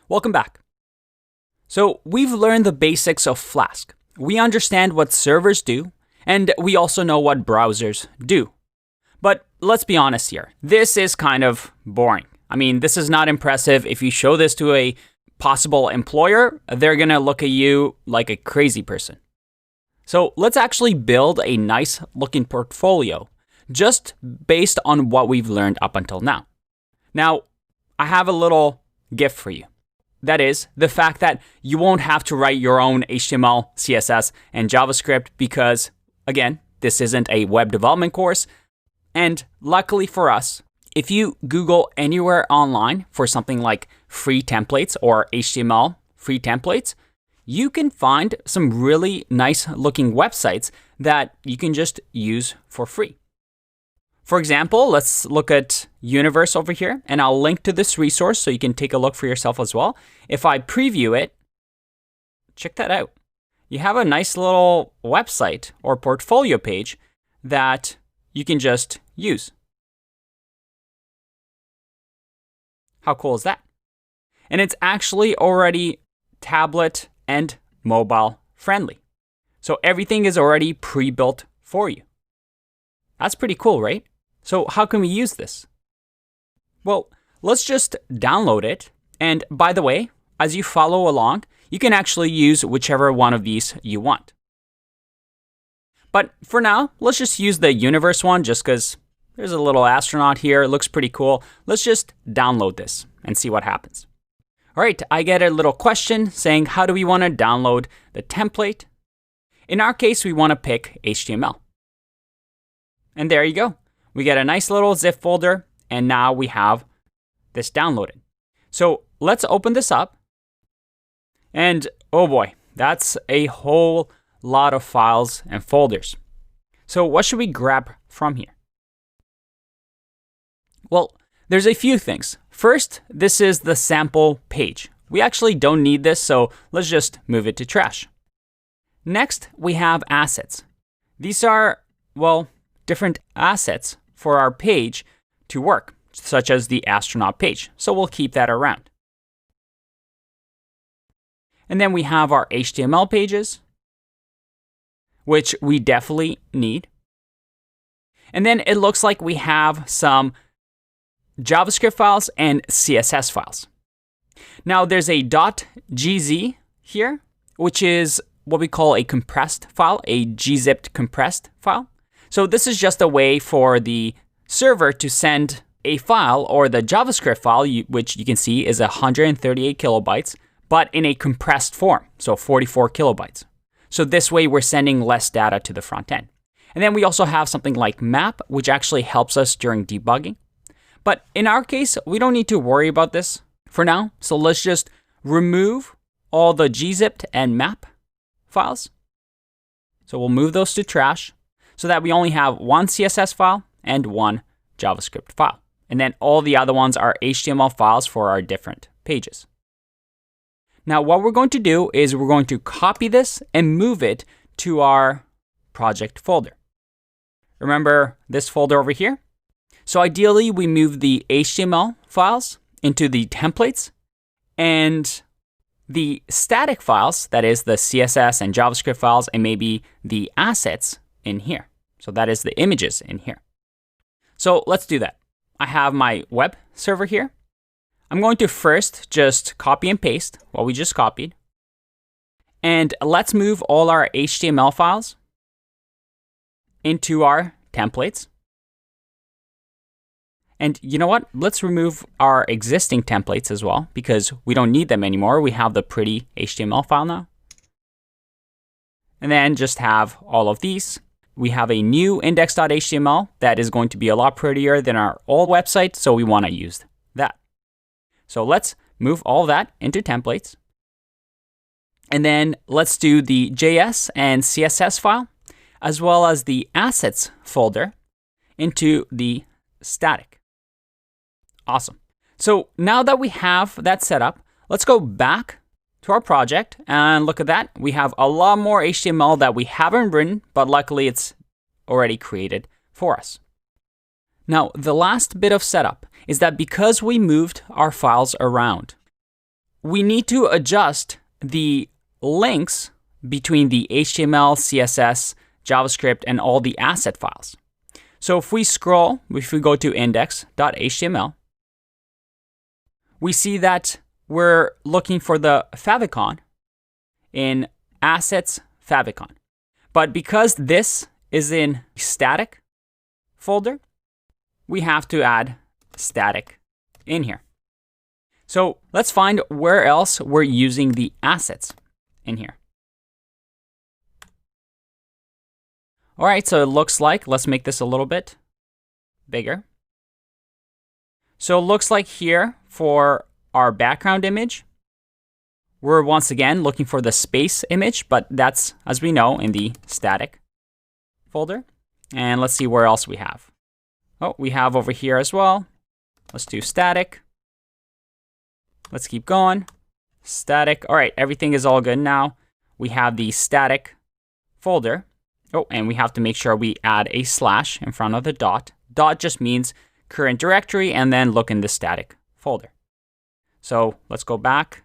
Welcome back. So we've learned the basics of Flask. We understand what servers do, and we also know what browsers do. But let's be honest here, this is kind of boring. I mean, this is not impressive. If you show this to a possible employer, they're gonna look at you like a crazy person. So let's actually build a nice looking portfolio just based on what we've learned up until now. Now, I have a little gift for you. That is the fact that you won't have to write your own HTML, CSS, and JavaScript because, again, this isn't a web development course. And luckily for us, if you Google anywhere online for something like free templates or HTML free templates, you can find some really nice looking websites that you can just use for free. For example, let's look at Universe over here, and I'll link to this resource so you can take a look for yourself as well. If I preview it, check that out. You have a nice little website or portfolio page that you can just use. How cool is that? And it's actually already tablet and mobile friendly. So everything is already pre-built for you. That's pretty cool, right? So how can we use this? Well, let's just download it. And by the way, as you follow along, you can actually use whichever one of these you want. But for now, let's just use the Universe one just because there's a little astronaut here. It looks pretty cool. Let's just download this and see what happens. All right, I get a little question saying, how do we want to download the template? In our case, we want to pick HTML. And there you go. We get a nice little zip folder, and now we have this downloaded. So let's open this up. And oh boy, that's a whole lot of files and folders. So what should we grab from here? Well, there's a few things. First, this is the sample page. We actually don't need this, so let's just move it to trash. Next, we have assets. These are, well, different assets for our page to work, such as the astronaut page. So we'll keep that around. And then we have our HTML pages, which we definitely need. And then it looks like we have some JavaScript files and CSS files. Now there's a .gz here, which is what we call a compressed file, a gzipped compressed file. So this is just a way for the server to send a file, or the JavaScript file, which you can see is 138 kilobytes, but in a compressed form, so 44 kilobytes. So this way we're sending less data to the front end. And then we also have something like map, which actually helps us during debugging. But in our case, we don't need to worry about this for now. So let's just remove all the gzipped and map files. So we'll move those to trash so that we only have one CSS file and one JavaScript file. And then all the other ones are HTML files for our different pages. Now what we're going to do is we're going to copy this and move it to our project folder. Remember this folder over here? So ideally we move the HTML files into the templates and the static files, that is the CSS and JavaScript files, and maybe the assets in here. So that is the images in here. So let's do that. I have my web server here. I'm going to first just copy and paste what we just copied. And let's move all our HTML files into our templates. And you know what? Let's remove our existing templates as well because we don't need them anymore. We have the pretty HTML file now. And then just have all of these. We have a new index.html that is going to be a lot prettier than our old website, so we want to use that. So let's move all that into templates. And then let's do the JS and CSS file, as well as the assets folder into the static. Awesome. So now that we have that set up, let's go back to our project and look at that. We have a lot more HTML that we haven't written, but luckily it's already created for us. Now, the last bit of setup is that because we moved our files around, we need to adjust the links between the HTML, CSS, JavaScript, and all the asset files. So if we scroll, if we go to index.html, we see that we're looking for the favicon in assets favicon. But because this is in static folder, we have to add static in here. So let's find where else we're using the assets in here. All right, so it looks like, let's make this a little bit bigger. So it looks like here for our background image, we're once again looking for the space image, but that's, as we know, in the static folder. And let's see where else we have. Oh, we have over here as well. Let's do static. Let's keep going. Static. All right, everything is all good now. We have the static folder. Oh, and we have to make sure we add a slash in front of the dot. Dot just means current directory, and then look in the static folder. So let's go back.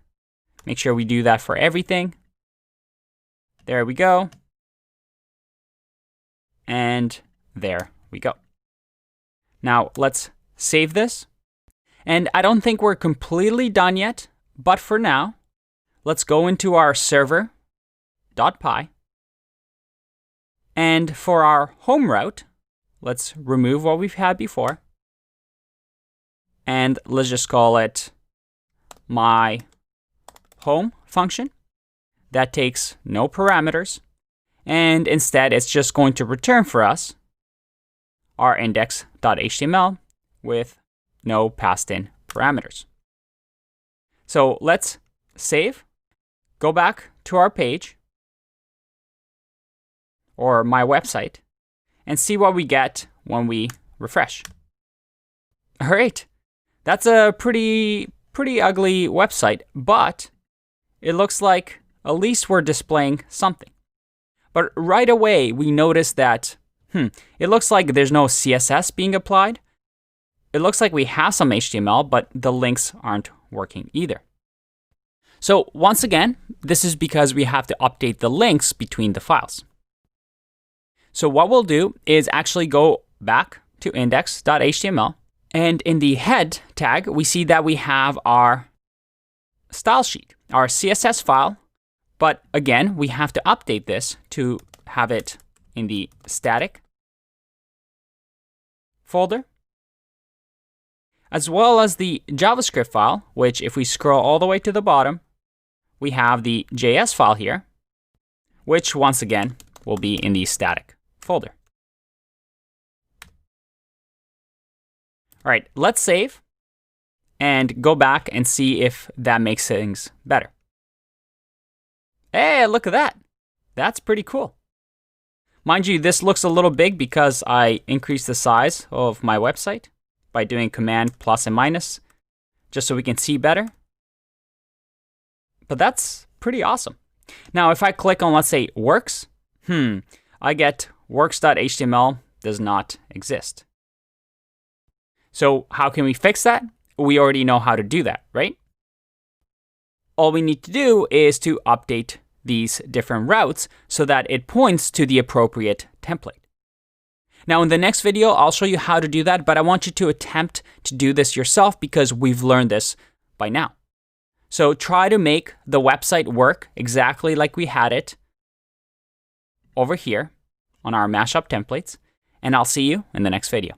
Make sure we do that for everything. There we go. And there we go. Now let's save this. And I don't think we're completely done yet, but for now, let's go into our server.py. And for our home route, let's remove what we've had before. And let's just call it my home function. That takes no parameters. And instead, it's just going to return for us our index.html with no passed in parameters. So let's save, go back to our page or my website, and see what we get when we refresh. All right, that's a pretty ugly website, but it looks like at least we're displaying something. But right away, we notice that, it looks like there's no CSS being applied. It looks like we have some HTML, but the links aren't working either. So once again, this is because we have to update the links between the files. So what we'll do is actually go back to index.html, and in the head tag, we see that we have our style sheet, our CSS file, but again, we have to update this to have it in the static folder, as well as the JavaScript file, which if we scroll all the way to the bottom, we have the JS file here, which once again will be in the static folder. All right, let's save and go back and see if that makes things better. Hey, look at that. That's pretty cool. Mind you, this looks a little big because I increased the size of my website by doing command plus and minus, just so we can see better. But that's pretty awesome. Now, if I click on, let's say, works, I get works.html does not exist. So how can we fix that? We already know how to do that, right? All we need to do is to update these different routes so that it points to the appropriate template. Now in the next video, I'll show you how to do that, but I want you to attempt to do this yourself because we've learned this by now. So try to make the website work exactly like we had it over here on our mashup templates, and I'll see you in the next video.